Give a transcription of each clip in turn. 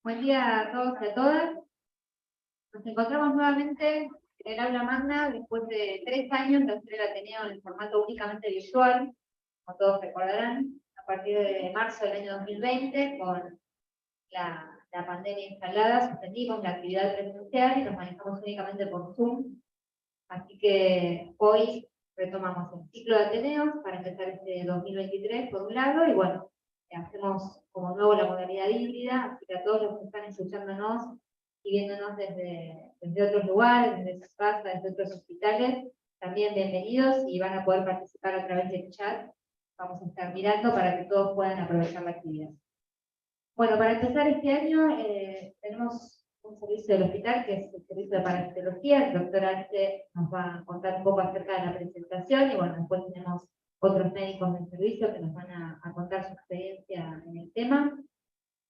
Buen día a todos y a todas. Nos encontramos nuevamente en el aula magna después de 3 años de hacer el Ateneo en formato únicamente virtual, como todos recordarán, a partir de marzo del año 2020, con la pandemia instalada, suspendimos la actividad presencial y nos manejamos únicamente por Zoom. Así que hoy retomamos el ciclo de Ateneos para empezar este 2023 por un lado, y bueno, hacemos como nuevo la modalidad híbrida, así que a todos los que están escuchándonos y viéndonos desde otros lugares, desde sus casas, desde otros hospitales, también bienvenidos y van a poder participar a través del chat. Vamos a estar mirando para que todos puedan aprovechar la actividad. Bueno, para empezar este año tenemos un servicio del hospital que es el servicio de parasitología. El doctor Arce nos va a contar un poco acerca de la presentación y bueno, después tenemos otros médicos del servicio que nos van a contar su experiencia en el tema.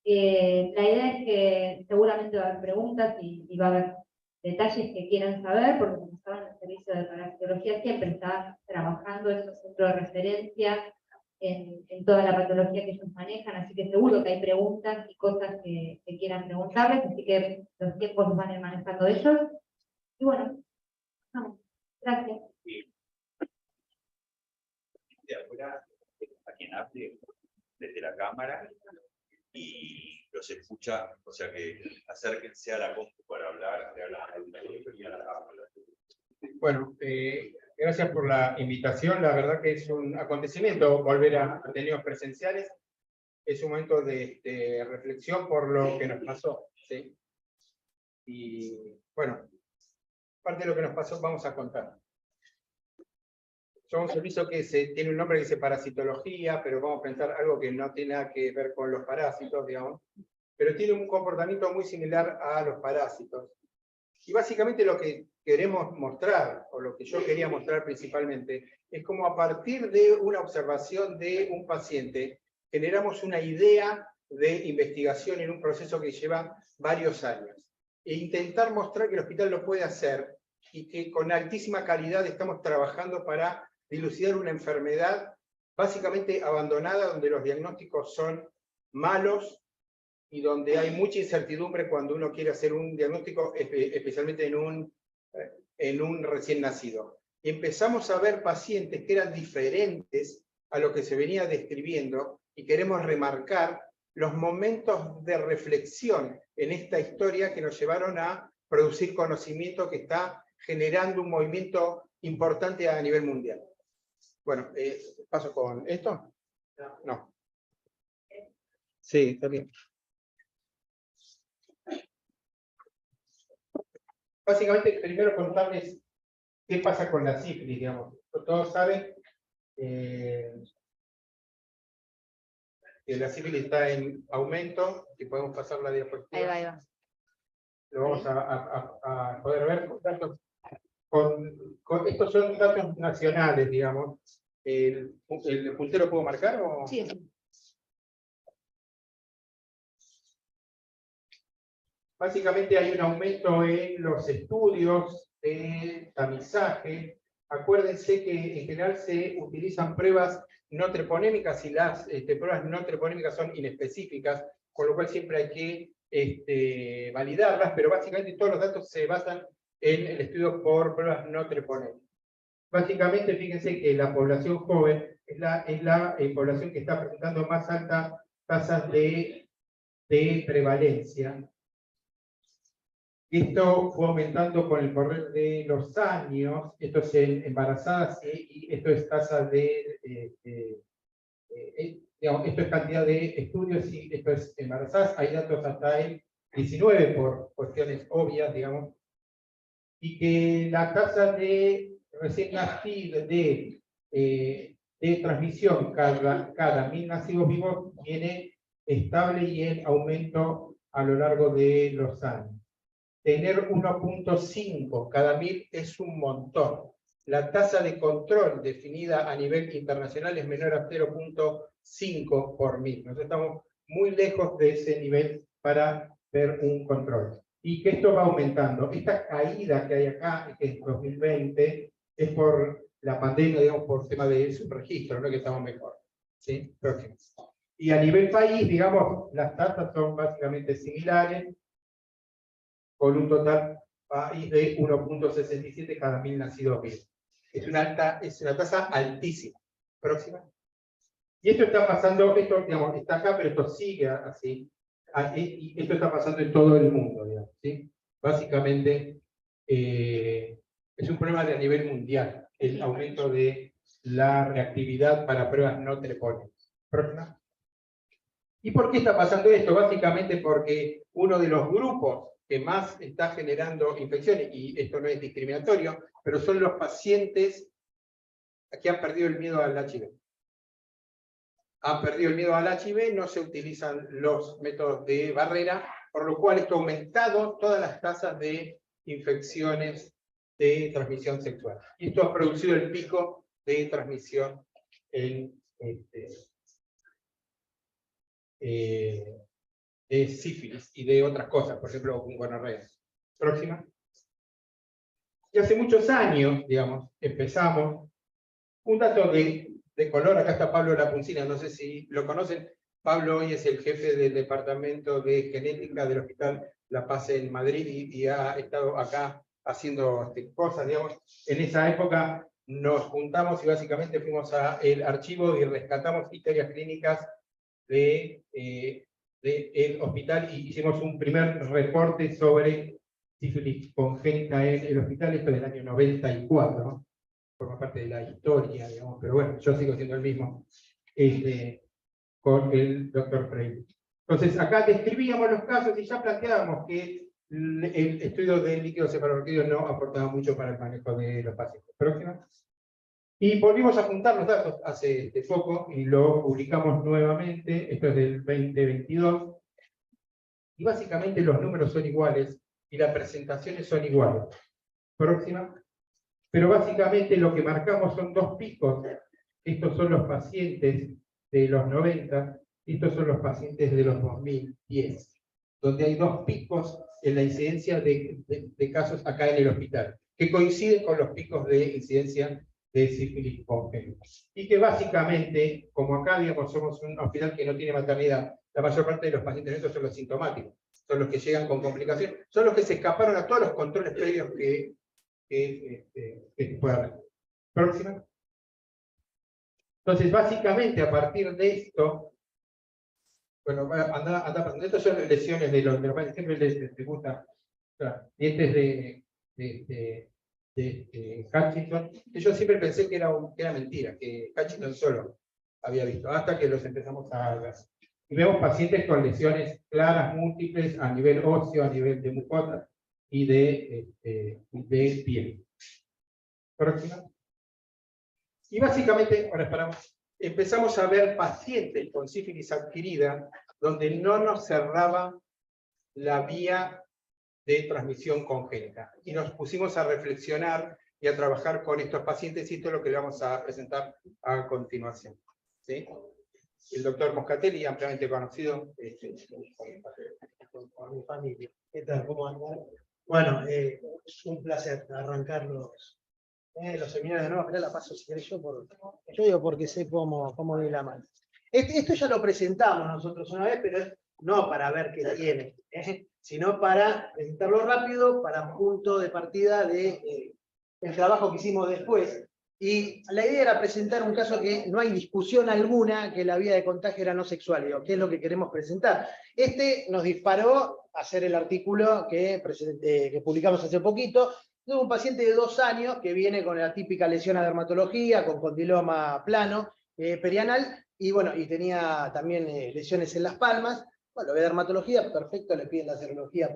La idea es que seguramente va a haber preguntas y va a haber detalles que quieran saber, porque como saben, el servicio de parasitología siempre está trabajando, es un centro de referencia en toda la patología que ellos manejan, así que seguro que hay preguntas y cosas que quieran preguntarles, así que los tiempos los van a ir manejando ellos. Y bueno, vamos. Gracias. De afuera, a quien hable desde la cámara y los escucha, o sea que acérquense a la compu para hablar, y a la cámara. Bueno, gracias por la invitación. La verdad que es un acontecimiento volver a Ateneos presenciales. Es un momento de reflexión por lo que nos pasó, ¿sí? Y bueno, parte de lo que nos pasó vamos a contar. Somos un servicio que tiene un nombre que dice parasitología, pero vamos a pensar algo que no tiene nada que ver con los parásitos, digamos, pero tiene un comportamiento muy similar a los parásitos. Y básicamente lo que queremos mostrar, o lo que yo quería mostrar principalmente, es cómo a partir de una observación de un paciente, generamos una idea de investigación en un proceso que lleva varios años. E intentar mostrar que el hospital lo puede hacer y que con altísima calidad estamos trabajando para dilucidar una enfermedad básicamente abandonada, donde los diagnósticos son malos, y donde hay mucha incertidumbre cuando uno quiere hacer un diagnóstico, especialmente en un recién nacido. Y empezamos a ver pacientes que eran diferentes a lo que se venía describiendo, y queremos remarcar los momentos de reflexión en esta historia que nos llevaron a producir conocimiento que está generando un movimiento importante a nivel mundial. Bueno, paso con esto. No. Sí, está bien. Básicamente, primero contarles qué pasa con la sífilis, digamos. Todos saben que la sífilis está en aumento, si podemos pasar la diapositiva. Ahí va. Lo vamos a poder ver con datos. Estos son datos nacionales, digamos. ¿El puntero puedo marcar? O? Sí. Básicamente hay un aumento en los estudios de tamizaje. Acuérdense que en general se utilizan pruebas no treponémicas y las pruebas no treponémicas son inespecíficas, con lo cual siempre hay que validarlas, pero básicamente todos los datos se basan en el estudio por pruebas no treponémicas. Básicamente, fíjense que la población joven es la población que está presentando más altas tasas de prevalencia. Esto fue aumentando con el correr de los años. Esto es en embarazadas y esto es tasa digamos, esto es cantidad de estudios y esto es embarazadas. Hay datos hasta el 19 por cuestiones obvias, digamos. Y que la tasa de recién nacidos de transmisión cada 1000 nacidos vivos viene estable y en aumento a lo largo de los años. Tener 1.5 cada 1000 es un montón. La tasa de control definida a nivel internacional es menor a 0.5 por 1000. Nosotros estamos muy lejos de ese nivel para ver un control. Y que esto va aumentando. Esta caída que hay acá, que es 2020, es por la pandemia, digamos, por tema de subregistro, no que estamos mejor. ¿Sí? Próximo. Y a nivel país, digamos, las tasas son básicamente similares, con un total país de 1.67 cada 1000 nacidos vivos. Es una tasa altísima. Próxima. Y esto está pasando, esto digamos, está acá, pero esto sigue así. Y esto está pasando en todo el mundo, digamos, ¿sí? Básicamente, es un problema a nivel mundial, el aumento de la reactividad para pruebas no telefónicas. Próxima. ¿Y por qué está pasando esto? Básicamente porque uno de los grupos que más está generando infecciones, y esto no es discriminatorio, pero son los pacientes que han perdido el miedo al HIV. Han perdido el miedo al HIV, no se utilizan los métodos de barrera, por lo cual esto ha aumentado todas las tasas de infecciones de transmisión sexual. Y esto ha producido el pico de transmisión en de sífilis y de otras cosas, por ejemplo, con gonorrea. Próxima. Y hace muchos años, digamos, empezamos, un dato de color, acá está Pablo Lapuncina, no sé si lo conocen. Pablo hoy es el jefe del departamento de genética del Hospital La Paz en Madrid y ha estado acá haciendo cosas, digamos. En esa época nos juntamos y básicamente fuimos al archivo y rescatamos historias clínicas del hospital y hicimos un primer reporte sobre sífilis congénita en el hospital, esto del año 94, ¿no? Forma parte de la historia, digamos, pero bueno, yo sigo siendo el mismo, con el doctor Freire. Entonces, acá describíamos los casos y ya planteábamos que el estudio del líquido cefalorraquídeo no aportaba mucho para el manejo de los pacientes. Próxima. Y volvimos a juntar los datos hace poco y lo publicamos nuevamente, esto es del 2022, y básicamente los números son iguales y las presentaciones son iguales. Próxima. Pero básicamente lo que marcamos son dos picos. Estos son los pacientes de los 90, y estos son los pacientes de los 2010, donde hay dos picos en la incidencia de casos acá en el hospital, que coinciden con los picos de incidencia de sífilis congénita. Y que básicamente, como acá digamos, somos un hospital que no tiene maternidad, la mayor parte de los pacientes nuestros son los sintomáticos, son los que llegan con complicaciones, son los que se escaparon a todos los controles previos que pueda haber. Próxima. Entonces, básicamente, a partir de esto, bueno, anda pasando. Estas son lesiones de los pacientes, siempre les gusta, dientes de Hutchinson. Yo siempre pensé que era mentira, que Hutchinson solo había visto, hasta que los empezamos a ver. Y vemos pacientes con lesiones claras, múltiples, a nivel óseo, a nivel de mucosa y de piel. Próxima. Y básicamente, ahora esperamos, empezamos a ver pacientes con sífilis adquirida donde no nos cerraba la vía de transmisión congénita. Y nos pusimos a reflexionar y a trabajar con estos pacientes, y esto es lo que le vamos a presentar a continuación. ¿Sí? El doctor Moscatelli, ampliamente conocido, con mi familia. ¿Qué tal? ¿Cómo andan? Bueno, es un placer arrancar los seminarios de nuevo. Mirá, la paso si querés yo digo porque sé cómo viene la mano. Esto ya lo presentamos nosotros una vez, pero no para ver qué tiene, sino para presentarlo rápido, para punto de partida de el trabajo que hicimos después. Y la idea era presentar un caso que no hay discusión alguna que la vía de contagio era no sexual, digo, ¿qué es lo que queremos presentar? Nos disparó a hacer el artículo que publicamos hace poquito. Tuve un paciente de 2 años que viene con la típica lesión a dermatología, con condiloma plano, perianal, y bueno, y tenía también lesiones en las palmas. Bueno, de dermatología, perfecto, le piden la serología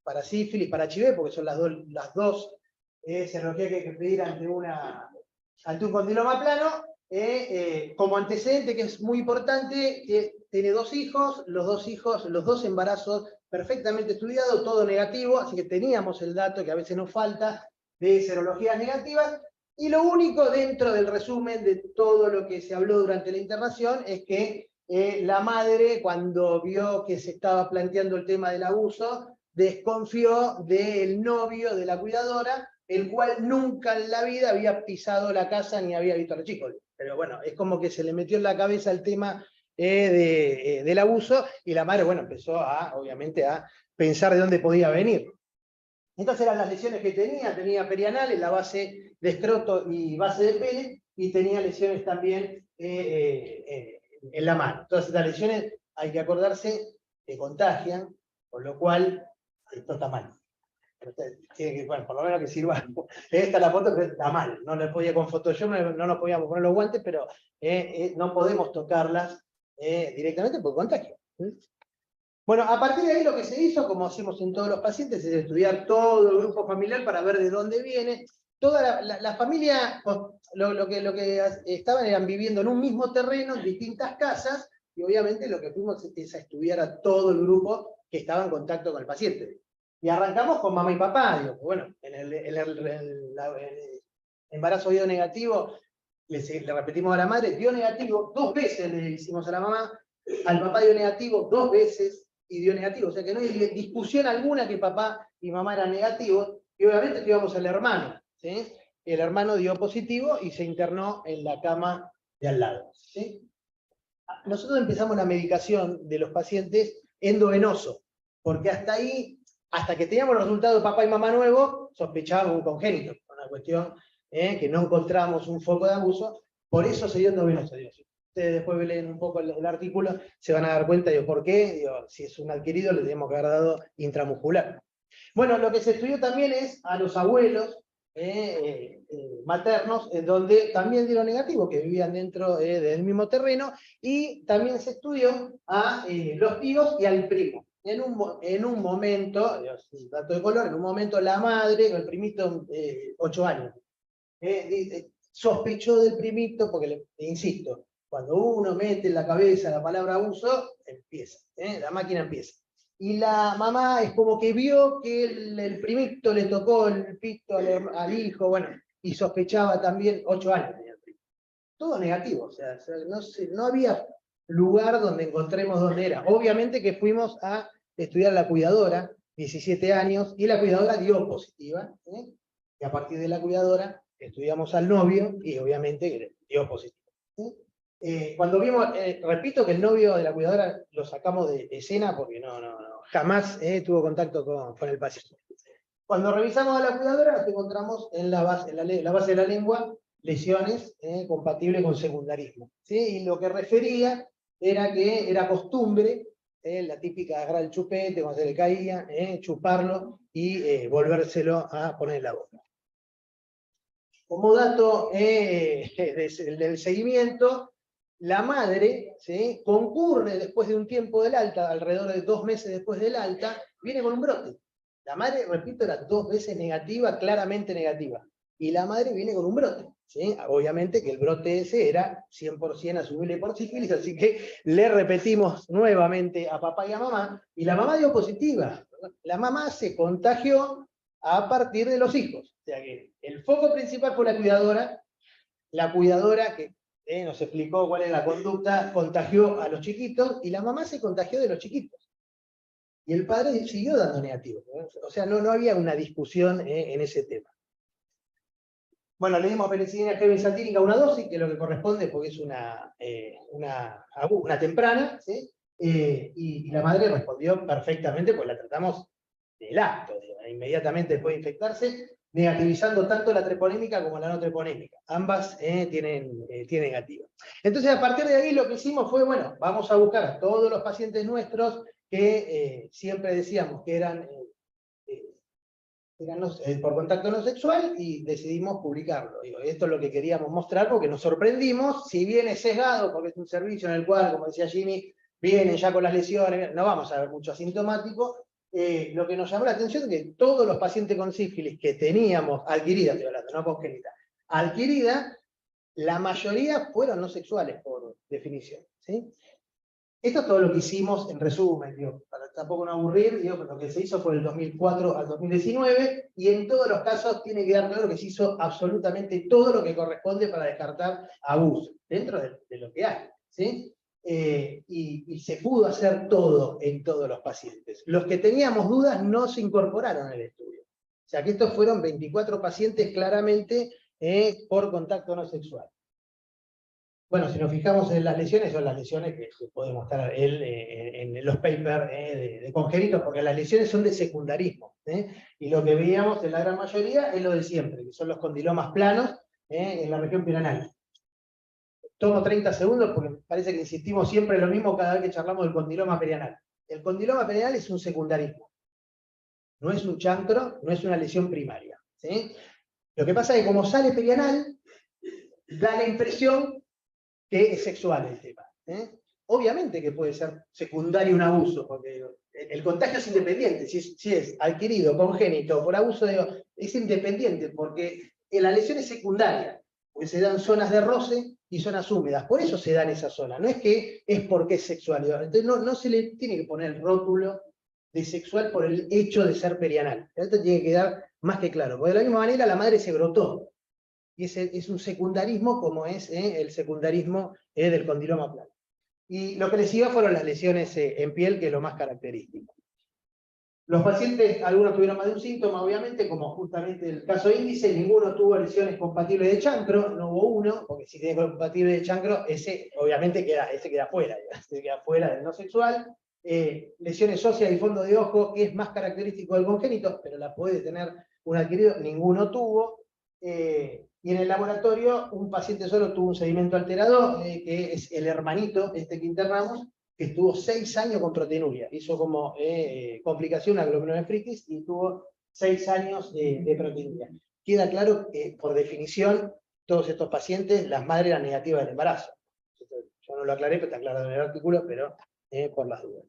para sífilis, para HIV, porque son las dos serologías que hay que pedir ante un condiloma plano. Como antecedente, que es muy importante, que tiene 2 hijos, los dos embarazos perfectamente estudiados, todo negativo, así que teníamos el dato que a veces nos falta de serologías negativas. Y lo único dentro del resumen de todo lo que se habló durante la internación es que la madre, cuando vio que se estaba planteando el tema del abuso, desconfió del novio de la cuidadora, el cual nunca en la vida había pisado la casa ni había visto a los chicos. Pero bueno, es como que se le metió en la cabeza el tema del abuso, y la madre, bueno, empezó obviamente a pensar de dónde podía venir. Entonces eran las lesiones que tenía perianal en la base de escroto y base de pene, y tenía lesiones también en la mano. Todas estas lesiones, hay que acordarse, que contagian, con lo cual esto está mal. Tiene que, bueno, por lo menos que sirva. Esta es la foto, pero está mal. No le podía con Photoshop, no nos podíamos poner los guantes, pero no podemos tocarlas directamente por contagio. Bueno, a partir de ahí lo que se hizo, como hacemos en todos los pacientes, es estudiar todo el grupo familiar para ver de dónde viene. Toda la familia, lo que estaban eran viviendo en un mismo terreno, en distintas casas, y obviamente lo que fuimos es a estudiar a todo el grupo que estaba en contacto con el paciente. Y arrancamos con mamá y papá. Digo, bueno, en el embarazo dio negativo, le repetimos a la madre, dio negativo, 2 veces le hicimos a la mamá, al papá dio negativo 2 veces, y dio negativo, o sea que no hay discusión alguna que papá y mamá eran negativos, y obviamente íbamos al hermano, ¿sí? El hermano dio positivo y se internó en la cama de al lado, ¿sí? Nosotros empezamos la medicación de los pacientes endovenoso, porque hasta ahí, hasta que teníamos los resultados de papá y mamá nuevos, sospechábamos un congénito, una cuestión que no encontramos un foco de abuso, por eso se dio endovenoso. Ustedes después leen un poco el artículo, se van a dar cuenta de por qué, si es un adquirido le tenemos que haber dado intramuscular. Bueno, lo que se estudió también es a los abuelos maternos, donde también dieron negativo, que vivían dentro del mismo terreno, y también se estudió a los tíos y al primo. En un momento, dato de color, en un momento la madre, con el primito 8 años, sospechó del primito, porque insisto, cuando uno mete en la cabeza la palabra abuso, empieza, la máquina empieza. Y la mamá es como que vio que el primito le tocó el pito al hijo, bueno, y sospechaba también, 8 años tenía el primo. Todo negativo, o sea no había lugar donde encontremos dónde era. Obviamente que fuimos a estudiar a la cuidadora, 17 años, y la cuidadora dio positiva, y a partir de la cuidadora estudiamos al novio, y obviamente dio positivo. Cuando vimos, repito que el novio de la cuidadora lo sacamos de escena porque jamás tuvo contacto con el paciente. Cuando revisamos a la cuidadora nos encontramos en la base de la lengua lesiones compatibles con secundarismo, ¿sí? Y lo que refería era que era costumbre, la típica agarrar el chupete cuando se le caía, chuparlo y volvérselo a poner en la boca. Como dato del seguimiento, la madre, ¿sí?, concurre después de un tiempo del alta, alrededor de 2 meses después del alta, viene con un brote. La madre, repito, era 2 veces negativa, claramente negativa. Y la madre viene con un brote, ¿sí? Obviamente que el brote ese era 100% asumible por sífilis, así que le repetimos nuevamente a papá y a mamá, y la mamá dio positiva. La mamá se contagió a partir de los hijos. O sea que el foco principal fue la cuidadora que nos explicó cuál es la conducta, contagió a los chiquitos, y la mamá se contagió de los chiquitos. Y el padre siguió dando negativo. O sea, no había una discusión en ese tema. Bueno, le dimos penicilina benzatínica una dosis, que es lo que corresponde porque es una temprana, ¿sí? Y la madre respondió perfectamente, pues la tratamos del acto, inmediatamente después de infectarse, negativizando tanto la treponémica como la no treponémica. Ambas tienen negativa. Entonces, a partir de ahí lo que hicimos fue, bueno, vamos a buscar a todos los pacientes nuestros que siempre decíamos que eran por contacto no sexual, y decidimos publicarlo. Esto es lo que queríamos mostrar porque nos sorprendimos, si bien es sesgado, porque es un servicio en el cual, como decía Jimmy, vienen ya con las lesiones, no vamos a ver mucho asintomático. Lo que nos llamó la atención es que todos los pacientes con sífilis que teníamos adquirida, estoy hablando, no congénita, adquirida, la mayoría fueron no sexuales por definición, ¿sí? Esto es todo lo que hicimos en resumen, para tampoco no aburrir, lo que se hizo fue del 2004 al 2019, y en todos los casos tiene que quedar claro que se hizo absolutamente todo lo que corresponde para descartar abuso, dentro de lo que hay, ¿sí? Y se pudo hacer todo en todos los pacientes. Los que teníamos dudas no se incorporaron al estudio. O sea que estos fueron 24 pacientes claramente por contacto no sexual. Bueno, si nos fijamos en las lesiones, son las lesiones que puede mostrar él en los papers de congénitos, porque las lesiones son de secundarismo. Y lo que veíamos en la gran mayoría es lo de siempre, que son los condilomas planos en la región piranal. Tomo 30 segundos porque me parece que insistimos siempre en lo mismo cada vez que charlamos del condiloma perianal. El condiloma perianal es un secundarismo. No es un chancro, no es una lesión primaria. ¿Sí? Lo que pasa es que como sale perianal, da la impresión que es sexual el tema. Obviamente que puede ser secundario un abuso, porque el contagio es independiente, si es adquirido, congénito, por abuso es independiente, porque la lesión es secundaria, porque se dan zonas de roce y zonas húmedas, por eso se da en esa zona, no es que es porque es sexual, entonces no se le tiene que poner el rótulo de sexual por el hecho de ser perianal, esto tiene que quedar más que claro, porque de la misma manera la madre se brotó, y es un secundarismo como es el secundarismo del condiloma plano. Y lo que le siguió fueron las lesiones en piel, que es lo más característico. Los pacientes, algunos tuvieron más de un síntoma, obviamente, como justamente el caso índice, ninguno tuvo lesiones compatibles de chancro, no hubo uno, porque si tiene compatible de chancro, ese obviamente queda fuera, se queda fuera del no sexual. Lesiones óseas y fondo de ojo, que es más característico del congénito, pero la puede tener un adquirido, ninguno tuvo. Y en el laboratorio, un paciente solo tuvo un sedimento alterado, que es el hermanito, este que internamos, que estuvo 6 años con proteinuria. Hizo como complicación una glomerulonefritis y tuvo 6 años de proteinuria. Queda claro que, por definición, todos estos pacientes, las madres eran negativas del embarazo. Yo no lo aclaré, pero está aclarado en el artículo, pero por las dudas.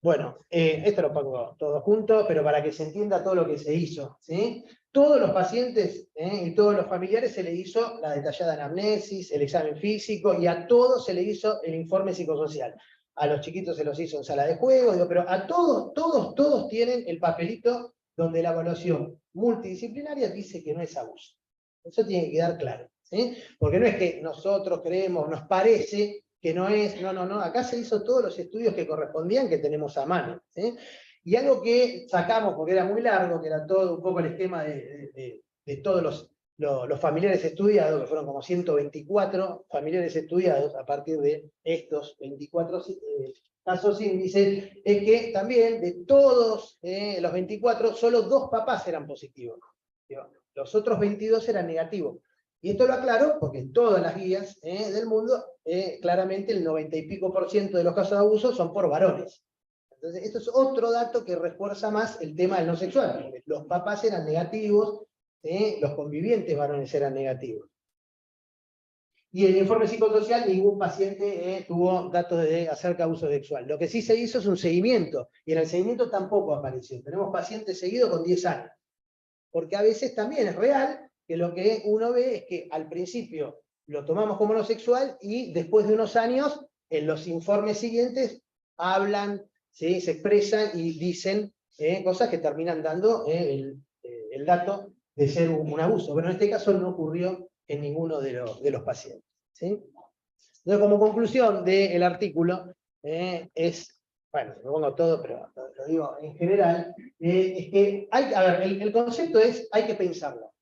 Bueno, esto lo pongo todo junto, pero para que se entienda todo lo que se hizo, ¿sí? Todos los pacientes y todos los familiares se les hizo la detallada anamnesis, el examen físico, y a todos se les hizo el informe psicosocial. A los chiquitos se los hizo en sala de juego, digo, pero a todos tienen el papelito donde la evaluación multidisciplinaria dice que no es abuso. Eso tiene que quedar claro, ¿sí? Porque no es que nosotros creemos, nos parece que no es, no, acá se hizo todos los estudios que correspondían que tenemos a mano, ¿sí? Y algo que sacamos, porque era muy largo, que era todo un poco el esquema de todos los familiares estudiados, que fueron como 124 familiares estudiados a partir de estos 24 casos índices, es que también de todos los 24, solo 2 papás eran positivos. Los otros 22 eran negativos. Y esto lo aclaro porque en todas las guías del mundo, claramente el 90 y pico % de los casos de abuso son por varones. Entonces, esto es otro dato que refuerza más el tema del no sexual. Los papás eran negativos, los convivientes varones eran negativos. Y en el informe psicosocial ningún paciente tuvo datos de acerca de abuso sexual. Lo que sí se hizo es un seguimiento, y en el seguimiento tampoco apareció. Tenemos pacientes seguidos con 10 años. Porque a veces también es real que lo que uno ve es que al principio lo tomamos como no sexual y después de unos años, en los informes siguientes, hablan, ¿sí? Se expresan y dicen cosas que terminan dando el dato de ser un abuso. Bueno, en este caso no ocurrió en ninguno de los pacientes, ¿sí? Entonces, como conclusión del artículo, es, bueno, lo pongo todo, pero lo digo en general, es que el concepto es, hay que pensarlo.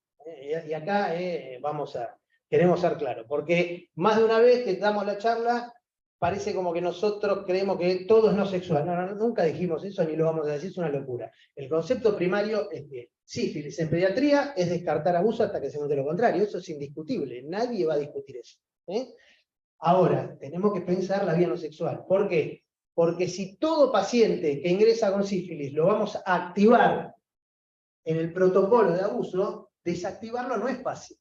Y acá queremos ser claros, porque más de una vez que damos la charla, parece como que nosotros creemos que todo es no sexual. No, nunca dijimos eso, ni lo vamos a decir, es una locura. El concepto primario es que sífilis en pediatría es descartar abuso hasta que se note lo contrario, eso es indiscutible, nadie va a discutir eso. Ahora, tenemos que pensar la vía no sexual. ¿Por qué? Porque si todo paciente que ingresa con sífilis lo vamos a activar en el protocolo de abuso, desactivarlo no es fácil.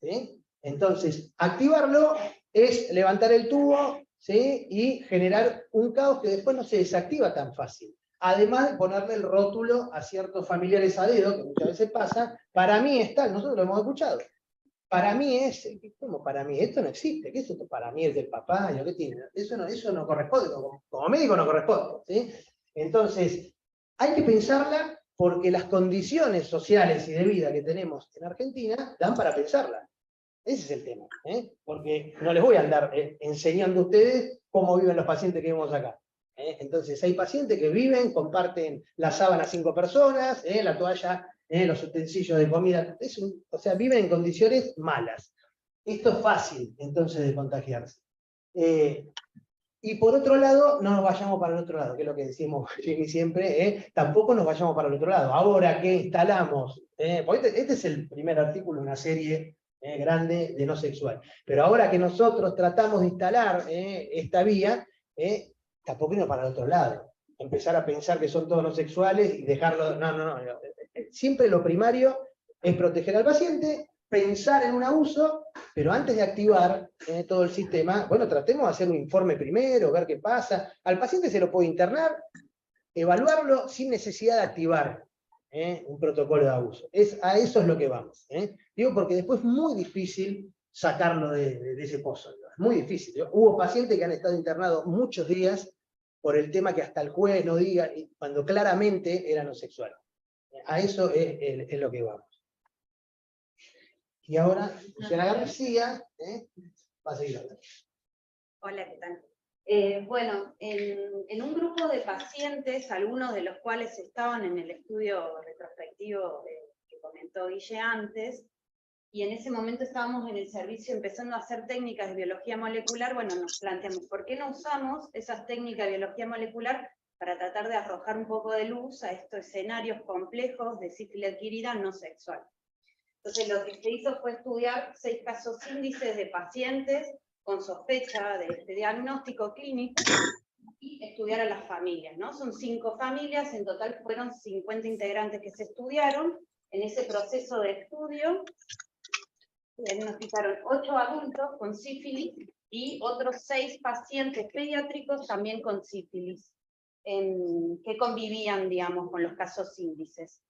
¿Sí? Entonces, activarlo es levantar el tubo, ¿sí? Y generar un caos que después no se desactiva tan fácil. Además de ponerle el rótulo a ciertos familiares a dedo, que muchas veces pasa, para mí es tal, nosotros lo hemos escuchado. Para mí es, ¿cómo para mí? Esto no existe, ¿qué es esto? Para mí es del papá, ¿qué tiene? Eso no corresponde, como médico no corresponde, ¿sí? Entonces, hay que pensarla porque las condiciones sociales y de vida que tenemos en Argentina dan para pensarla. Ese es el tema, porque no les voy a andar enseñando a ustedes cómo viven los pacientes que vemos acá. Entonces, hay pacientes que viven, comparten la sábana 5 personas, la toalla, los utensilios de comida, o sea, viven en condiciones malas. esto es fácil entonces de contagiarse. Y por otro lado, no nos vayamos para el otro lado, que es lo que decimos Jimmy siempre, tampoco nos vayamos para el otro lado. Ahora que instalamos, porque este es el primer artículo de una serie grande de no sexual, pero ahora que nosotros tratamos de instalar esta vía, tampoco irnos para el otro lado. Empezar a pensar que son todos no sexuales y dejarlo, no. Siempre lo primario es proteger al paciente, pensar en un abuso, pero antes de activar todo el sistema, bueno, tratemos de hacer un informe primero, ver qué pasa. Al paciente se lo puede internar, evaluarlo sin necesidad de activar un protocolo de abuso. A eso es lo que vamos. Digo, porque después es muy difícil sacarlo de ese pozo. Es muy difícil. Hubo pacientes que han estado internados muchos días por el tema que hasta el juez no diga, cuando claramente era no sexual. A eso es lo que vamos. Y ahora, Luciana García va a seguir hablando. Hola, ¿qué tal? Bueno, en un grupo de pacientes, algunos de los cuales estaban en el estudio retrospectivo que comentó Guille antes, y en ese momento estábamos en el servicio empezando a hacer técnicas de biología molecular, bueno, nos planteamos, ¿por qué no usamos esas técnicas de biología molecular para tratar de arrojar un poco de luz a estos escenarios complejos de sífilis adquirida no sexual? Entonces lo que se hizo fue estudiar 6 casos índices de pacientes con sospecha de este diagnóstico clínico y estudiar a las familias, ¿no? Son 5 familias, en total fueron 50 integrantes que se estudiaron. En ese proceso de estudio diagnosticaron 8 adultos con sífilis y otros 6 pacientes pediátricos también con sífilis, que convivían, digamos, con los casos índices.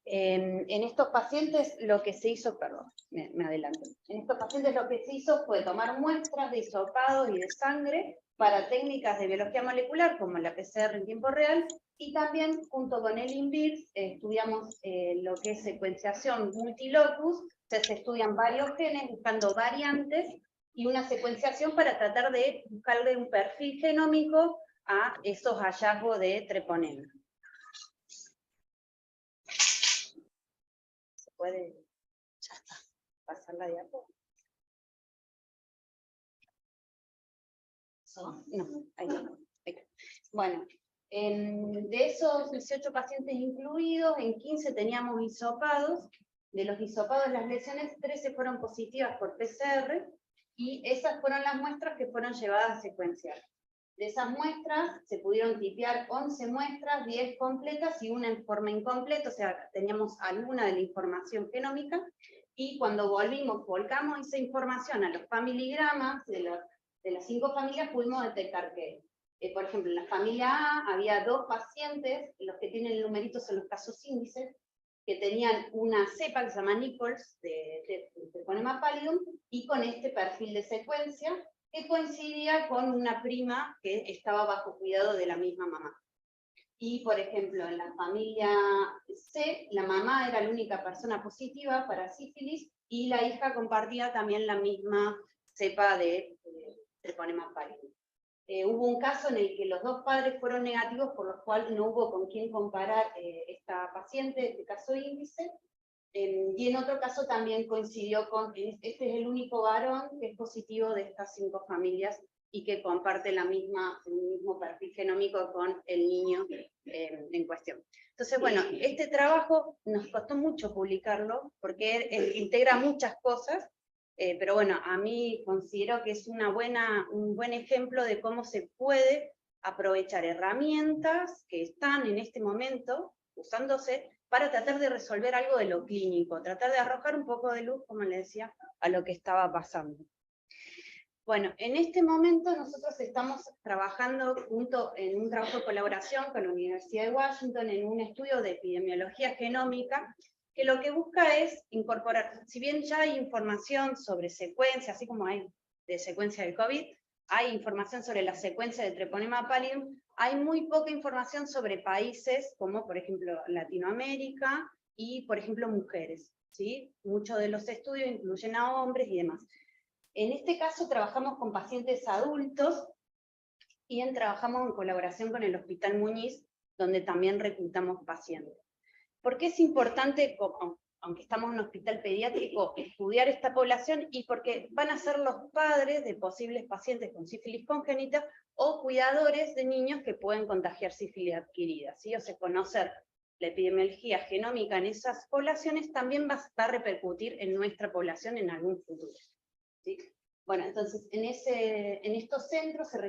En estos pacientes lo que se hizo, perdón, me adelanto. En estos pacientes lo que se hizo fue tomar muestras de hisopados y de sangre para técnicas de biología molecular, como la PCR en tiempo real, y también junto con el INVIRS estudiamos lo que es secuenciación multilocus, se estudian varios genes buscando variantes, y una secuenciación para tratar de buscarle un perfil genómico a esos hallazgos de treponema. Puede, ya está, pasar la diapositiva. No, ahí no. Bueno, de esos 18 pacientes incluidos, en 15 teníamos hisopados. De los hisopados, las lesiones, 13 fueron positivas por PCR, y esas fueron las muestras que fueron llevadas a secuenciar. De esas muestras se pudieron tipear 11 muestras, 10 completas y una en forma incompleta, o sea, teníamos alguna de la información genómica, y cuando volcamos esa información a los familigramas de las 5 familias, pudimos detectar que, por ejemplo, en la familia A había 2 pacientes, los que tienen el numerito son los casos índices, que tenían una cepa que se llama Nichols, de Treponema pallidum, y con este perfil de secuencia, que coincidía con una prima que estaba bajo cuidado de la misma mamá. Y, por ejemplo, en la familia C, la mamá era la única persona positiva para sífilis, y la hija compartía también la misma cepa de Treponema pallidum. Hubo un caso en el que los 2 padres fueron negativos, por lo cual no hubo con quién comparar esta paciente, este caso índice. Y en otro caso también coincidió con, este es el único varón que es positivo de estas 5 familias y que comparte el mismo perfil genómico con el niño en cuestión. Entonces, bueno, este trabajo nos costó mucho publicarlo, porque integra muchas cosas, pero bueno, a mí considero que es un buen ejemplo de cómo se puede aprovechar herramientas que están en este momento usándose para tratar de resolver algo de lo clínico, tratar de arrojar un poco de luz, como les decía, a lo que estaba pasando. Bueno, en este momento nosotros estamos trabajando en un trabajo de colaboración con la Universidad de Washington en un estudio de epidemiología genómica, que lo que busca es incorporar, si bien ya hay información sobre secuencia, así como hay de secuencia del COVID, hay información sobre la secuencia de Treponema pallidum, hay muy poca información sobre países como, por ejemplo, Latinoamérica y, por ejemplo, mujeres, ¿sí? Muchos de los estudios incluyen a hombres y demás. En este caso trabajamos con pacientes adultos y trabajamos en colaboración con el Hospital Muñiz, donde también reclutamos pacientes. ¿Por qué es importante? aunque estamos en un hospital pediátrico, estudiar esta población y porque van a ser los padres de posibles pacientes con sífilis congénita o cuidadores de niños que pueden contagiar sífilis adquirida, ¿sí? O sea, conocer la epidemiología genómica en esas poblaciones también va a repercutir en nuestra población en algún futuro, ¿sí? Bueno, entonces, en estos centros se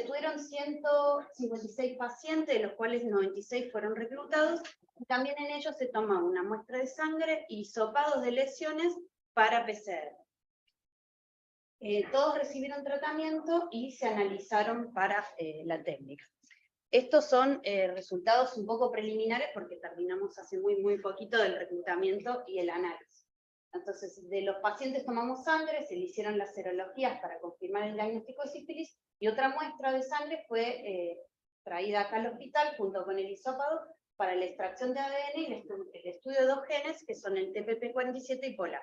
tuvieron 156 pacientes, de los cuales 96 fueron reclutados, y también en ellos se toma una muestra de sangre y hisopados de lesiones para PCR. Todos recibieron tratamiento y se analizaron para la técnica. Estos son resultados un poco preliminares porque terminamos hace muy poquito del reclutamiento y el análisis. Entonces, de los pacientes tomamos sangre, se le hicieron las serologías para confirmar el diagnóstico de sífilis, y otra muestra de sangre fue traída acá al hospital junto con el hisópado para la extracción de ADN y el estudio de 2 genes, que son el TPP47 y POLAR.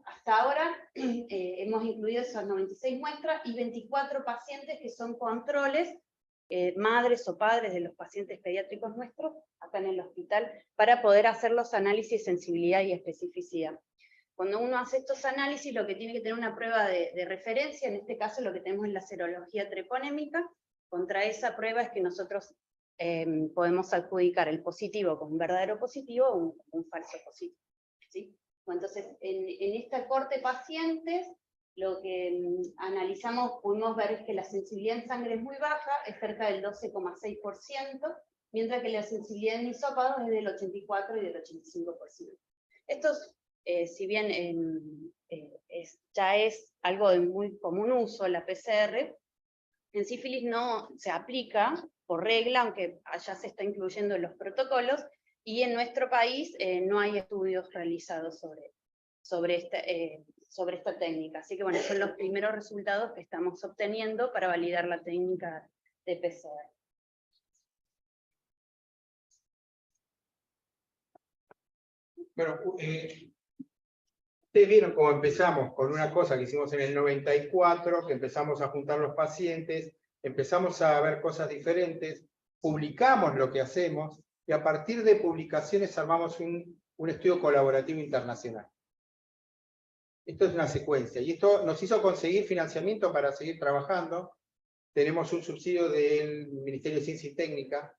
Hasta ahora hemos incluido esas 96 muestras y 24 pacientes que son controles, madres o padres de los pacientes pediátricos nuestros, acá en el hospital, para poder hacer los análisis de sensibilidad y especificidad. Cuando uno hace estos análisis, lo que tiene que tener una prueba de referencia, en este caso lo que tenemos es la serología treponémica. Contra esa prueba es que nosotros podemos adjudicar el positivo como un verdadero positivo o un falso positivo, ¿sí? Entonces, en esta corte de pacientes, lo que analizamos, pudimos ver es que la sensibilidad en sangre es muy baja, es cerca del 12,6%, mientras que la sensibilidad en hisópados es del 84 y del 85%. Estos, si bien ya es algo de muy común uso la PCR, en sífilis no se aplica por regla, aunque allá se está incluyendo en los protocolos, y en nuestro país no hay estudios realizados sobre esta técnica. Así que bueno, son los primeros resultados que estamos obteniendo para validar la técnica de PCR. Bueno, ustedes vieron cómo empezamos con una cosa que hicimos en el 94, que empezamos a juntar los pacientes, empezamos a ver cosas diferentes, publicamos lo que hacemos, y a partir de publicaciones armamos un estudio colaborativo internacional. Esto es una secuencia, y esto nos hizo conseguir financiamiento para seguir trabajando. Tenemos un subsidio del Ministerio de Ciencia y Técnica,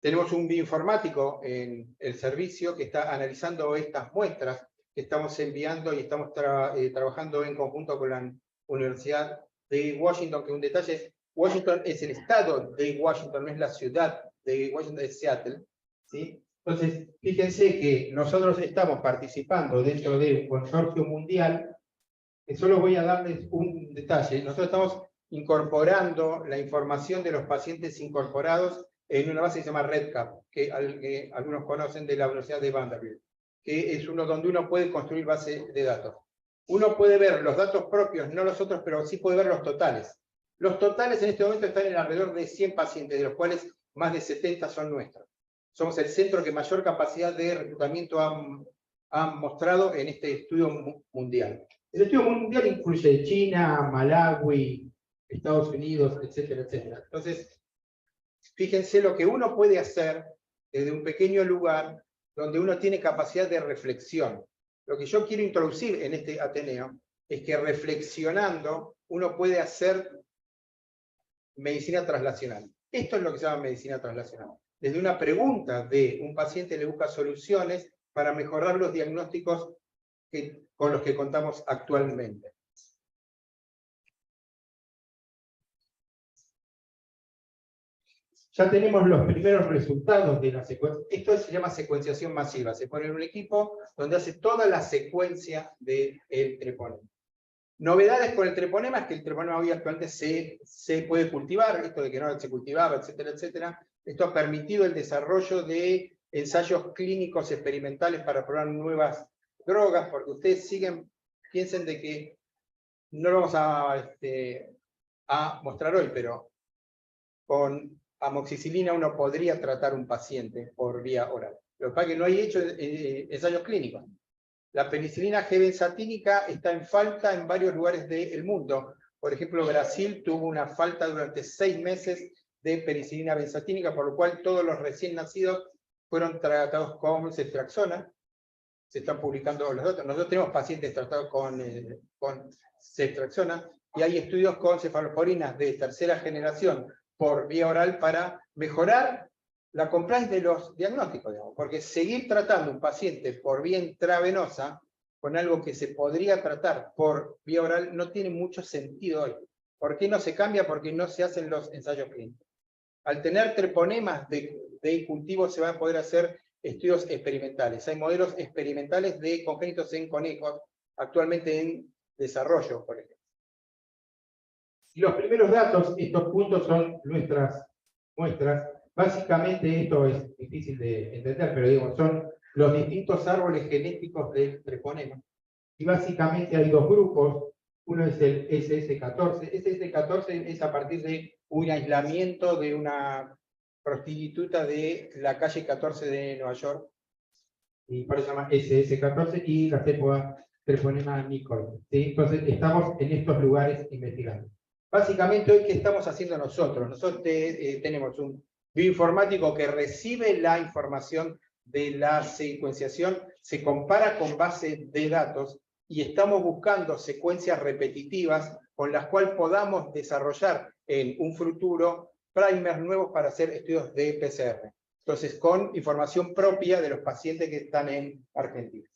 tenemos un bioinformático en el servicio que está analizando estas muestras que estamos enviando y estamos trabajando en conjunto con la Universidad de Washington, que un detalle es, Washington es el estado de Washington, no es la ciudad de Washington, de Seattle, ¿sí? Entonces, fíjense que nosotros estamos participando dentro de un consorcio mundial, que solo voy a darles un detalle. Nosotros estamos incorporando la información de los pacientes incorporados en una base que se llama RedCap, que algunos conocen de la Universidad de Vanderbilt, que es uno donde uno puede construir base de datos. Uno puede ver los datos propios, no los otros, pero sí puede ver los totales. Los totales en este momento están en alrededor de 100 pacientes, de los cuales más de 70 son nuestros. Somos el centro que mayor capacidad de reclutamiento ha mostrado en este estudio mundial. El estudio mundial incluye China, Malawi, Estados Unidos, etcétera, etcétera. Entonces, fíjense lo que uno puede hacer desde un pequeño lugar donde uno tiene capacidad de reflexión. Lo que yo quiero introducir en este Ateneo es que reflexionando uno puede hacer medicina translacional. Esto es lo que se llama medicina translacional. Desde una pregunta de un paciente le busca soluciones para mejorar los diagnósticos con los que contamos actualmente. Ya tenemos los primeros resultados de la secuencia. Esto se llama secuenciación masiva. Se pone en un equipo donde hace toda la secuencia del treponema. Novedades con el treponema es que el treponema hoy actualmente se puede cultivar, esto de que no se cultivaba, etcétera, etcétera. Esto ha permitido el desarrollo de ensayos clínicos experimentales para probar nuevas drogas, porque ustedes piensen de que no lo vamos a mostrar hoy, pero con amoxicilina uno podría tratar un paciente por vía oral. Lo que pasa es que no hay hecho ensayos clínicos. La penicilina G-benzatínica está en falta en varios lugares del mundo. Por ejemplo, Brasil tuvo una falta durante 6 meses de penicilina benzatínica, por lo cual todos los recién nacidos fueron tratados con ceftriaxona. Se están publicando los datos. Nosotros tenemos pacientes tratados con ceftriaxona y hay estudios con cefalosporinas de tercera generación por vía oral para mejorar la compliance de los diagnósticos, digamos, porque seguir tratando un paciente por vía intravenosa con algo que se podría tratar por vía oral no tiene mucho sentido hoy. ¿Por qué no se cambia? Porque no se hacen los ensayos clínicos. Al tener treponemas de cultivo se van a poder hacer estudios experimentales. Hay modelos experimentales de congénitos en conejos actualmente en desarrollo, por ejemplo. Y los primeros datos, estos puntos son nuestras muestras. Básicamente esto es difícil de entender, pero digo, son los distintos árboles genéticos del treponema. Y básicamente hay dos grupos. Uno es el SS14. SS14 es a partir de un aislamiento de una prostituta de la calle 14 de Nueva York. Y por eso se llama SS14 y la cepa treponema nicol. ¿Sí? Entonces estamos en estos lugares investigando. Básicamente hoy, ¿qué estamos haciendo nosotros? Nosotros tenemos un bioinformático que recibe la información de la secuenciación, se compara con bases de datos y estamos buscando secuencias repetitivas con las cuales podamos desarrollar en un futuro primers nuevos para hacer estudios de PCR. Entonces, con información propia de los pacientes que están en Argentina.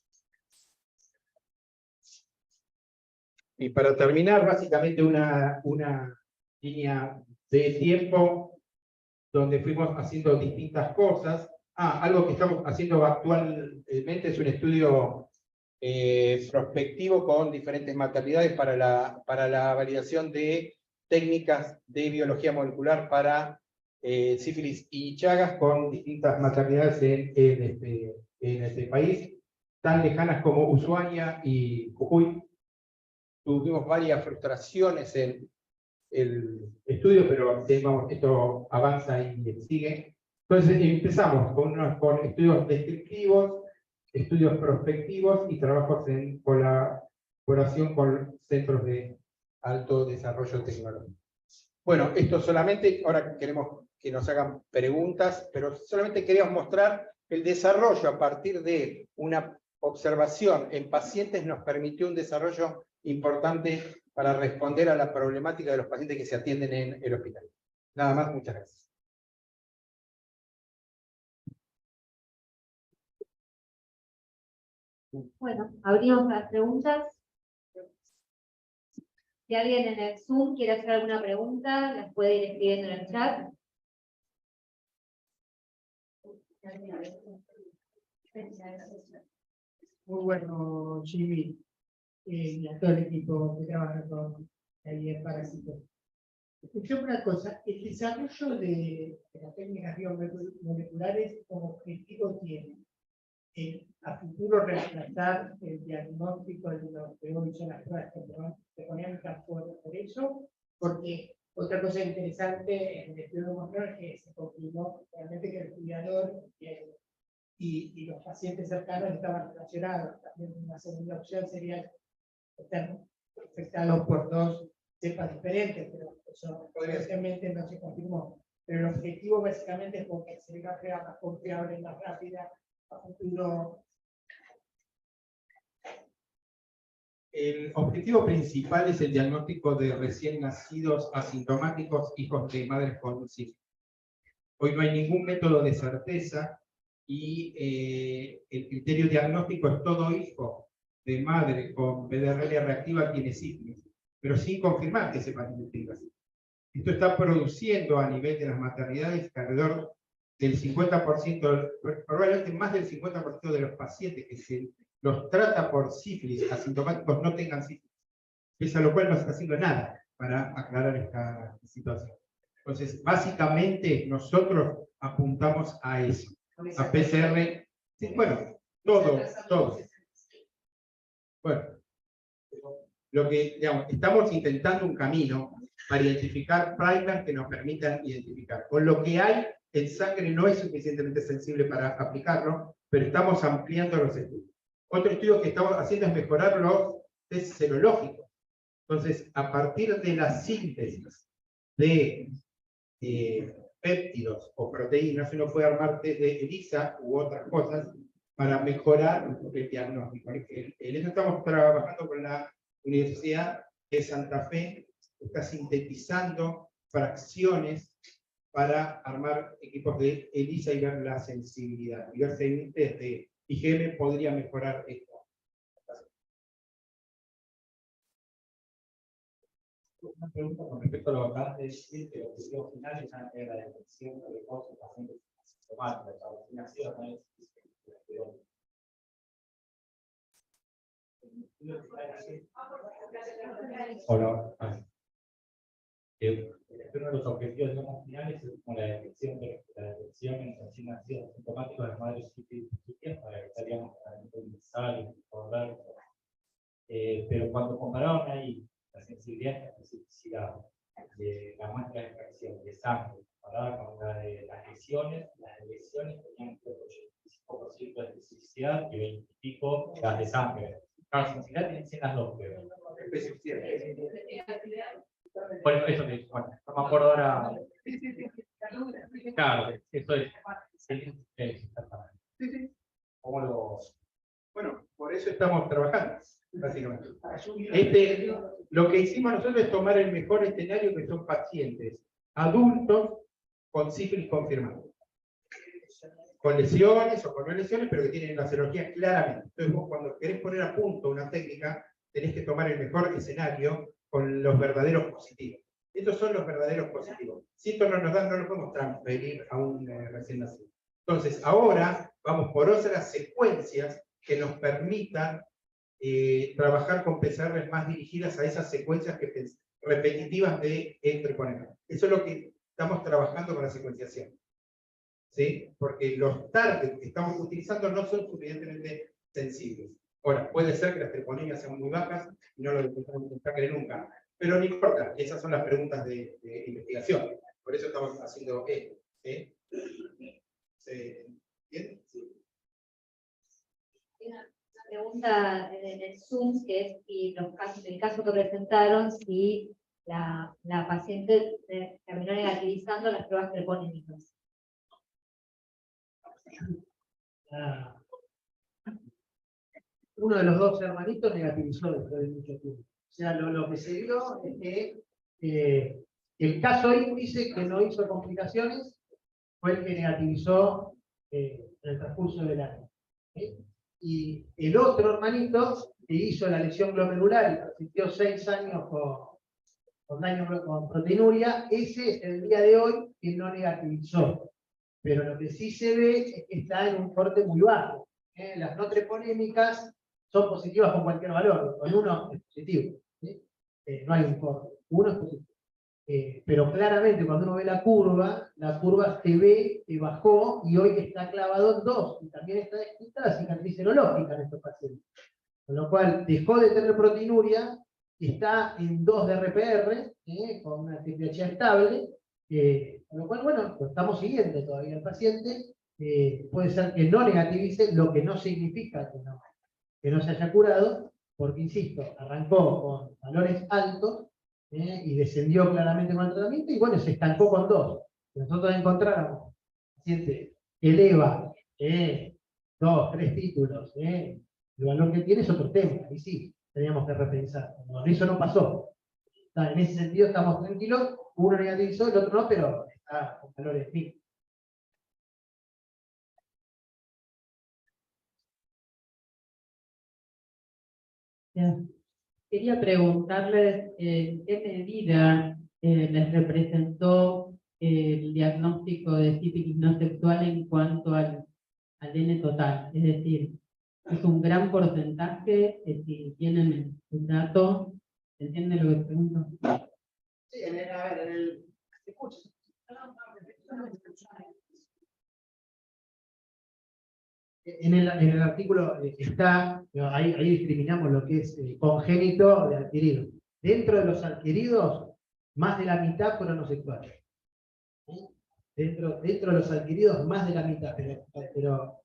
Y para terminar, básicamente una línea de tiempo donde fuimos haciendo distintas cosas. Algo que estamos haciendo actualmente es un estudio Prospectivo con diferentes maternidades para la validación de técnicas de biología molecular para sífilis y chagas con distintas maternidades en este país, tan lejanas como Ushuaia y Jujuy. Tuvimos varias frustraciones en el estudio, pero vamos, esto avanza y sigue. Entonces empezamos con estudios descriptivos, estudios prospectivos y trabajos en colaboración con centros de alto desarrollo tecnológico. Bueno, esto solamente, ahora queremos que nos hagan preguntas, pero solamente queríamos mostrar el desarrollo a partir de una observación en pacientes nos permitió un desarrollo importante para responder a la problemática de los pacientes que se atienden en el hospital. Nada más, muchas gracias. Bueno, abrimos las preguntas. Si alguien en el Zoom quiere hacer alguna pregunta, las puede ir escribiendo en el chat. Muy bueno, Jimmy, y a todo el equipo que trabaja con el Parásito. Escuchame una cosa, el desarrollo de las técnicas biomoleculares como objetivo tiene a futuro reemplazar el diagnóstico de lo que hoy son las pruebas económicas por eso, porque otra cosa interesante en el estudio demostró que se confirmó realmente que el cuidador y los pacientes cercanos estaban relacionados. También una segunda opción sería estar afectados por dos cepas diferentes, pero eso obviamente no se confirmó. Pero el objetivo básicamente es porque se le crea más confiable y más rápida a futuro. El objetivo principal es el diagnóstico de recién nacidos asintomáticos hijos de madres con sífilis. Hoy no hay ningún método de certeza y el criterio diagnóstico es todo hijo de madre con BDRL reactiva tiene sífilis, pero sin confirmar que ese paciente tenga sífilis. Esto está produciendo a nivel de las maternidades que alrededor del 50%, probablemente más del 50% de los pacientes que se los trata por sífilis asintomáticos no tengan sífilis. Pese a lo cual no se está haciendo nada para aclarar esta situación. Entonces, básicamente, nosotros apuntamos a eso. A PCR, sí, bueno, todo. Bueno, lo que, digamos, estamos intentando un camino para identificar primers que nos permitan identificar. Con lo que hay en sangre no es suficientemente sensible para aplicarlo, pero estamos ampliando los estudios. Otro estudio que estamos haciendo es mejorar los test serológicos. Entonces, a partir de la síntesis de péptidos o proteínas, uno puede armar test de ELISA u otras cosas para mejorar el diagnóstico. En eso estamos trabajando con la Universidad de Santa Fe, que está sintetizando fracciones para armar equipos de ELISA y ver la sensibilidad, y ver si un test de IgM podría mejorar esto. Una pregunta con respecto a lo que acabas de decir, que el objetivo final es la detección de cosas pacientes asintomáticos, la vacunación no es. Hola. Uno de los objetivos finales es como la detección en recién nacidos asintomáticos de las madres científicas para evitar, digamos, tratamiento universal, pero cuando compararon ahí la sensibilidad y la especificidad de la muestra de extracción de sangre comparada con la de las lesiones tenían un 85% de especificidad y 20 y pico las de sangre. Claro, sensibilidad tienen que ser las dos, pero bueno, eso que, bueno, no me acuerdo ahora. Claro, eso es. ¿Cómo lo...? Bueno, por eso estamos trabajando, básicamente. Lo que hicimos nosotros es tomar el mejor escenario, que son pacientes adultos con sífilis confirmada, con lesiones o con no lesiones, pero que tienen la serología claramente. Entonces vos, cuando querés poner a punto una técnica, tenés que tomar el mejor escenario con los verdaderos positivos. Estos son los verdaderos positivos. Si esto no nos dan, no lo podemos transferir a un recién nacido. Entonces, ahora vamos por otras secuencias que nos permitan trabajar con PCRs más dirigidas a esas secuencias repetitivas de entreponer. Eso es lo que estamos trabajando con la secuenciación. ¿Sí? Porque los targets que estamos utilizando no son suficientemente sensibles. Ahora, puede ser que las treponemias sean muy bajas y no lo detectamos nunca. Pero no importa, esas son las preguntas de investigación. Por eso estamos haciendo esto. ¿Sí? ¿Bien? Sí. Una pregunta en el Zoom, que es si el caso que presentaron, si la paciente terminó negativizando las pruebas treponémicas. Uno de los dos hermanitos negativizó después de mucho tiempo. O sea, lo que se vio es que el caso índice que no hizo complicaciones fue el que negativizó en el transcurso del año. ¿Sí? Y el otro hermanito que hizo la lesión glomerular y persistió 6 años con daño con proteinuria, ese es el día de hoy que no negativizó. Pero lo que sí se ve es que está en un corte muy bajo. Las no treponémicas son positivas con cualquier valor, con uno es positivo. ¿Sí? No hay un corte, uno es positivo. Pero claramente cuando uno ve la curva se ve que bajó y hoy está clavado en 2, y también está descrita la cicatriz serológica en estos pacientes. Con lo cual dejó de tener proteinuria, está en 2 de RPR, con una TPH estable, con lo cual, bueno, lo estamos siguiendo todavía el paciente. Puede ser que no negativice, lo que no significa que no se haya curado, porque, insisto, arrancó con valores altos y descendió claramente con el tratamiento, y bueno, se estancó con 2. Si nosotros encontráramos un paciente que eleva 2, 3 títulos, el valor que tiene es otro tema, ahí sí, teníamos que repensar. No, eso no pasó. En ese sentido estamos tranquilos, uno negativizó, el otro no, pero está con valores mínimos. Quería preguntarles en qué medida les representó el diagnóstico de sífilis no sexual en cuanto al N total. Es decir, es un gran porcentaje, si tienen el dato, ¿entienden lo que pregunto? Sí, a ver, escucha. En el artículo está, ahí discriminamos lo que es congénito de adquirido. Dentro de los adquiridos, más de la mitad fueron no sexuales. ¿Sí? Dentro de los adquiridos, más de la mitad, pero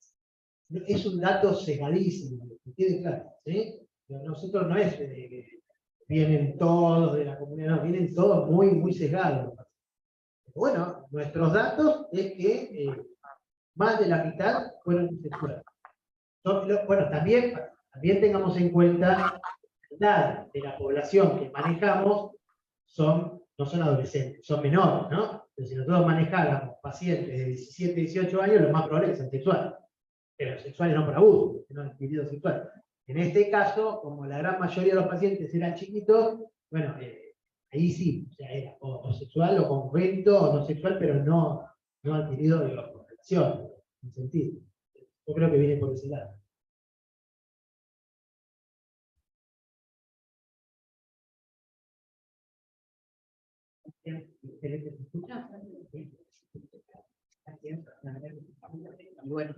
es un dato sesgadísimo, que quede claro. ¿Sí? Pero nosotros no es que vienen todos de la comunidad, no, vienen todos muy, muy sesgados. Bueno, nuestros datos es que más de la mitad fueron bisexuales. Bueno, también tengamos en cuenta la edad de la población que manejamos no son adolescentes, son menores, ¿no? Entonces, si nosotros manejáramos pacientes de 17, 18 años, lo más probable es que sean sexuales. Pero sexuales no por abuso, sino adquiridos sexuales. En este caso, como la gran mayoría de los pacientes eran chiquitos, bueno, ahí sí, o sea, era o sexual o convento o no sexual, pero no adquirido de relación, en sentido. Yo creo que viene por ese lado. ¿Se escucha? Y bueno,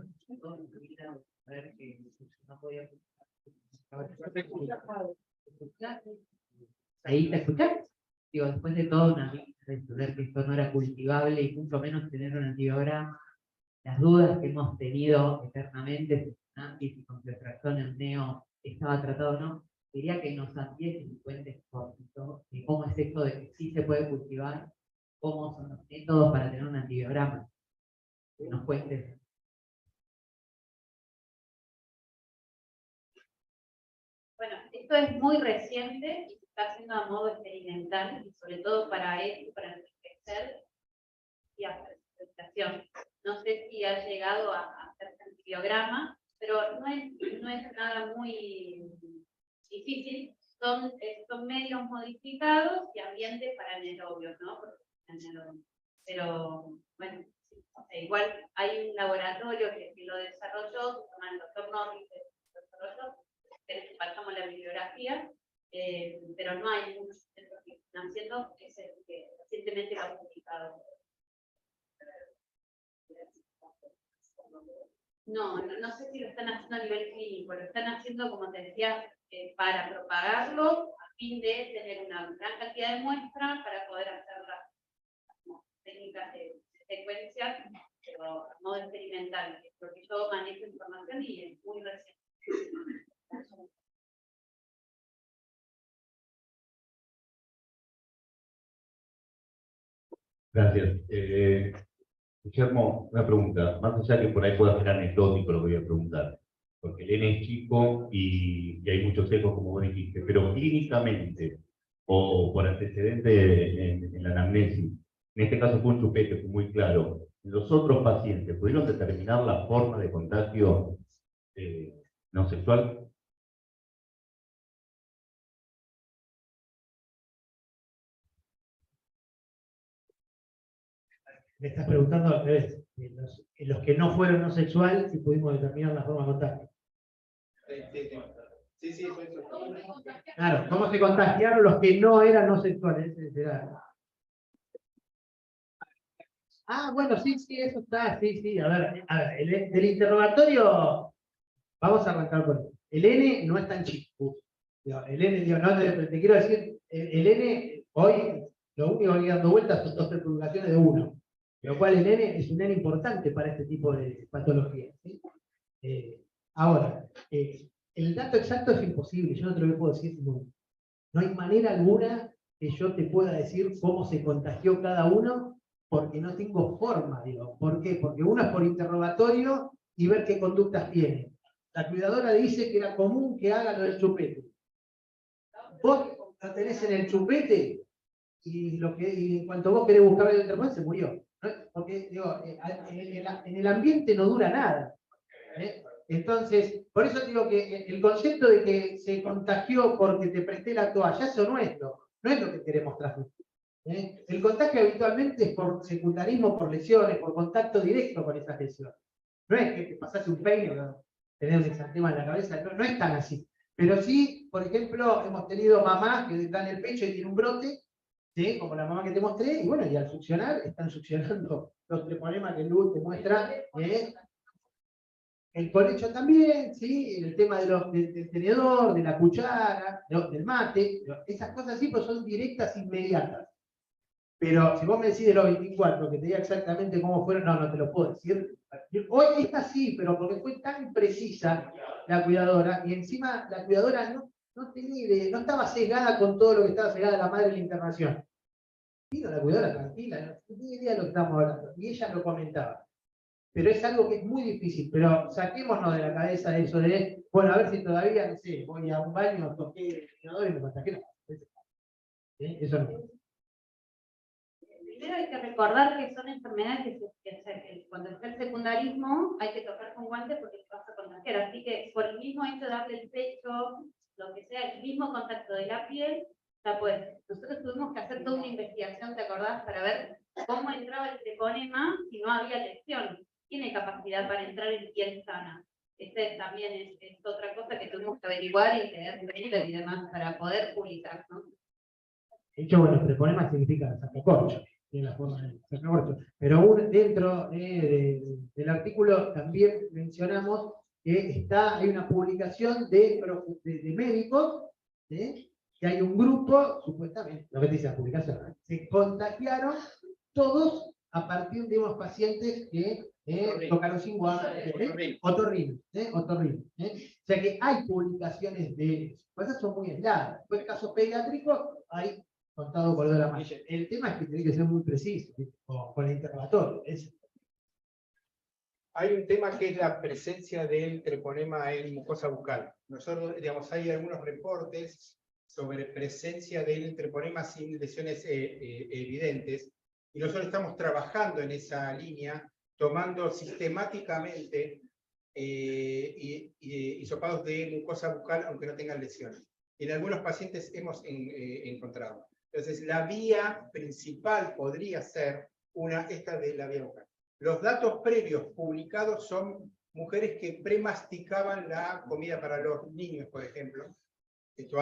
a ver que no podía. ¿Ahí te escuchás? Digo, después de todo, una vez de entender que esto no era cultivable y mucho menos tener un antibiograma, las dudas que hemos tenido eternamente, si con ceftriaxona en neo estaba tratado o no, quería que nos amplíes y cuentes poquito de cómo es esto de que sí se puede cultivar, cómo son los métodos para tener un antibiograma. Que nos cuentes. Bueno, esto es muy reciente y se está haciendo a modo experimental, y sobre todo para esto, para enriquecer y hacer presentación. No sé si ha llegado a hacer antibiograma, pero no es nada muy difícil. Son medios modificados y ambientes para anaerobios, ¿no? Pero, bueno, igual hay un laboratorio que lo desarrolló, se llama el doctor Norris, que lo desarrolló. Pasamos la bibliografía, pero no hay muchos centros que están haciendo, es el que recientemente lo han publicado. No sé si lo están haciendo a nivel clínico, lo están haciendo, como te decía, para propagarlo, a fin de tener una gran cantidad de muestras para poder hacer las técnicas de secuencia, pero a modo experimental, porque yo manejo información y es muy reciente. Gracias. Guillermo, una pregunta, más allá que por ahí pueda ser anecdótico lo que voy a preguntar, porque el N es chico y hay muchos sesgos, como vos dijiste, pero clínicamente o por antecedente en la anamnesis, en este caso fue un chupete, fue muy claro. ¿Los otros pacientes pudieron determinar la forma de contagio no sexual? Me estás preguntando al revés. Los que no fueron no sexual, si pudimos determinar la forma de contagio. Sí, eso. Claro, ¿cómo se contagiaron los que no eran no sexuales? Bueno, sí, eso está, sí. A ver, del interrogatorio, vamos a arrancar con él. El N no es tan chico. El N, te quiero decir, el N, hoy, lo único que hay dando vueltas son 2 publicaciones de 1. Lo cual el N es un N importante para este tipo de patologías. ¿Sí? Ahora, el dato exacto es imposible, yo no te lo puedo decir nunca. No hay manera alguna que yo te pueda decir cómo se contagió cada uno, porque no tengo forma, digo. ¿Por qué? Porque uno es por interrogatorio y ver qué conductas tiene. La cuidadora dice que era común que haga lo del chupete. Vos lo tenés en el chupete y en cuanto vos querés buscar el interrogatorio se murió. Porque digo, en el ambiente no dura nada. Entonces, por eso digo que el concepto de que se contagió porque te presté la toalla, eso no es lo que queremos transmitir. El contagio habitualmente es por secundarismo, por lesiones, por contacto directo con esas lesiones. No es que te pasase un peine o tenés un exantema en la cabeza, no es tan así. Pero sí, por ejemplo, hemos tenido mamás que dan el pecho y tienen un brote, ¿sí? Como la mamá que te mostré, y bueno, y al succionar, están succionando los treponemas que Luz te muestra. El colecho también, ¿sí? El tema del tenedor, de la cuchara, del mate, esas cosas sí, pues son directas, inmediatas. Pero si vos me decís de los 24, que te diga exactamente cómo fueron, no te lo puedo decir. Hoy esta sí, pero porque fue tan precisa la cuidadora, y encima la cuidadora no estaba sesgada con todo lo que estaba sesgada la madre de la internación. Vino la cuidadora tranquila, no tiene idea de lo que estamos hablando, y ella lo comentaba. Pero es algo que es muy difícil, pero saquémonos de la cabeza eso de, bueno, a ver si todavía, no sé, voy a un baño, toqué el inodoro y me contagié. No. Eso no. Primero hay que recordar que son enfermedades que cuando está el secundarismo hay que tocar con guantes porque te vas a contagiar. Así que por el mismo hecho de darle el pecho, lo que sea, el mismo contacto de la piel, ya pues, nosotros tuvimos que hacer toda una investigación, ¿te acordás? Para ver cómo entraba el treponema si no había lesión. Tiene capacidad para entrar en piel sana. Ese también es otra cosa que tuvimos que averiguar y leer paper y demás para poder publicar, ¿no? De hecho, bueno, treponema significa sacacorcho, tiene la forma de sacacorcho. Pero dentro del artículo también mencionamos que hay una publicación de médicos, que hay un grupo, supuestamente, lo que dice la publicación, se contagiaron todos a partir de unos pacientes que tocaron sin guantes, otorrino. O sea que hay publicaciones de cosas son muy aisladas. Después, casos pediátricos, hay contado por la malla. El tema es que tiene que ser muy preciso, con el interrogatorio. Hay un tema que es la presencia del treponema en mucosa bucal. Nosotros, digamos, hay algunos reportes sobre presencia del treponema sin lesiones evidentes, y nosotros estamos trabajando en esa línea, tomando sistemáticamente hisopados de mucosa bucal, aunque no tengan lesiones. En algunos pacientes hemos encontrado. Entonces, la vía principal podría ser esta de la vía bucal. Los datos previos publicados son mujeres que premasticaban la comida para los niños, por ejemplo. Esto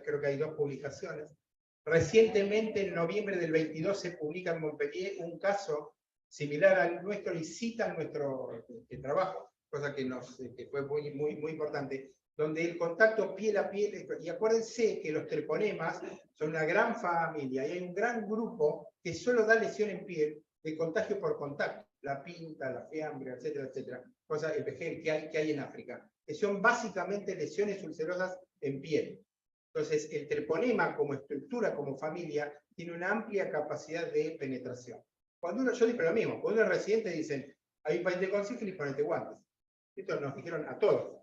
creo que hay 2 publicaciones. Recientemente, en noviembre del 22, se publica en Montpellier un caso similar al nuestro y citan nuestro trabajo, cosa que fue muy importante, donde el contacto piel a piel, y acuérdense que los treponemas son una gran familia, y hay un gran grupo que solo da lesión en piel de contagio por contacto, la pinta, la fiambre, etcétera, etcétera, cosas que hay en África, que son básicamente lesiones ulcerosas en piel. Entonces, el treponema como estructura, como familia, tiene una amplia capacidad de penetración. Yo digo lo mismo, cuando uno es residente dicen, hay un paciente con sífilis, ponete guantes. Esto nos dijeron a todos.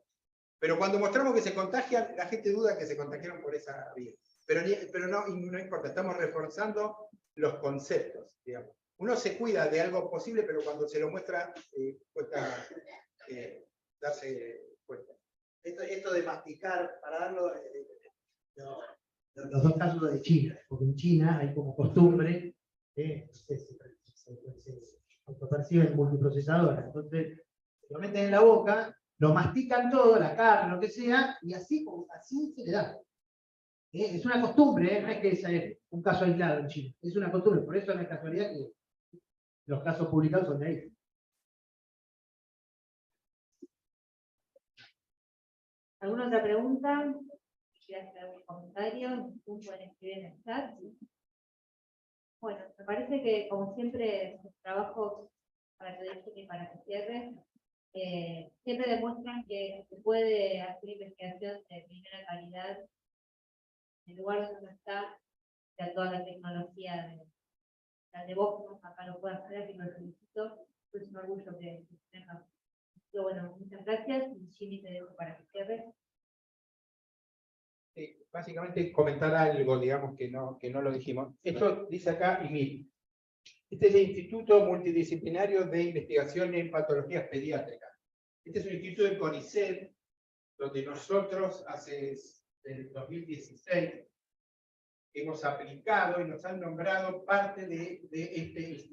Pero cuando mostramos que se contagian, la gente duda que se contagiaron por esa vía. Pero no importa, estamos reforzando los conceptos, digamos. Uno se cuida de algo posible, pero cuando se lo muestra, cuesta darse cuenta. Esto de masticar, para darlo, los 2 casos de China, porque en China hay como costumbre, se autoperciben multiprocesadoras, entonces se lo meten en la boca, lo mastican todo, la carne, lo que sea, y así se le da. Es una costumbre, no es que es un caso aislado en China, es una costumbre, por eso no es casualidad que los casos publicados son de ahí. ¿Alguna otra pregunta? ¿Quieres hacer algún comentario? Pueden escribir en el chat. Bueno, me parece que, como siempre, sus trabajos, para que para que cierre, siempre demuestran que se puede hacer investigación de primera calidad en el lugar donde está, ya toda la tecnología de vos, acá lo puede hacer, y lo felicito, es un orgullo que tenga. Pero bueno, muchas gracias, y Jimmy te dejo para que cierres. Básicamente comentar algo, digamos, que no lo dijimos. Esto dice acá IMIP. Este es el Instituto Multidisciplinario de Investigación en Patologías Pediátricas. Este es un instituto del CONICET, donde nosotros, desde el 2016, hemos aplicado y nos han nombrado parte de este instituto.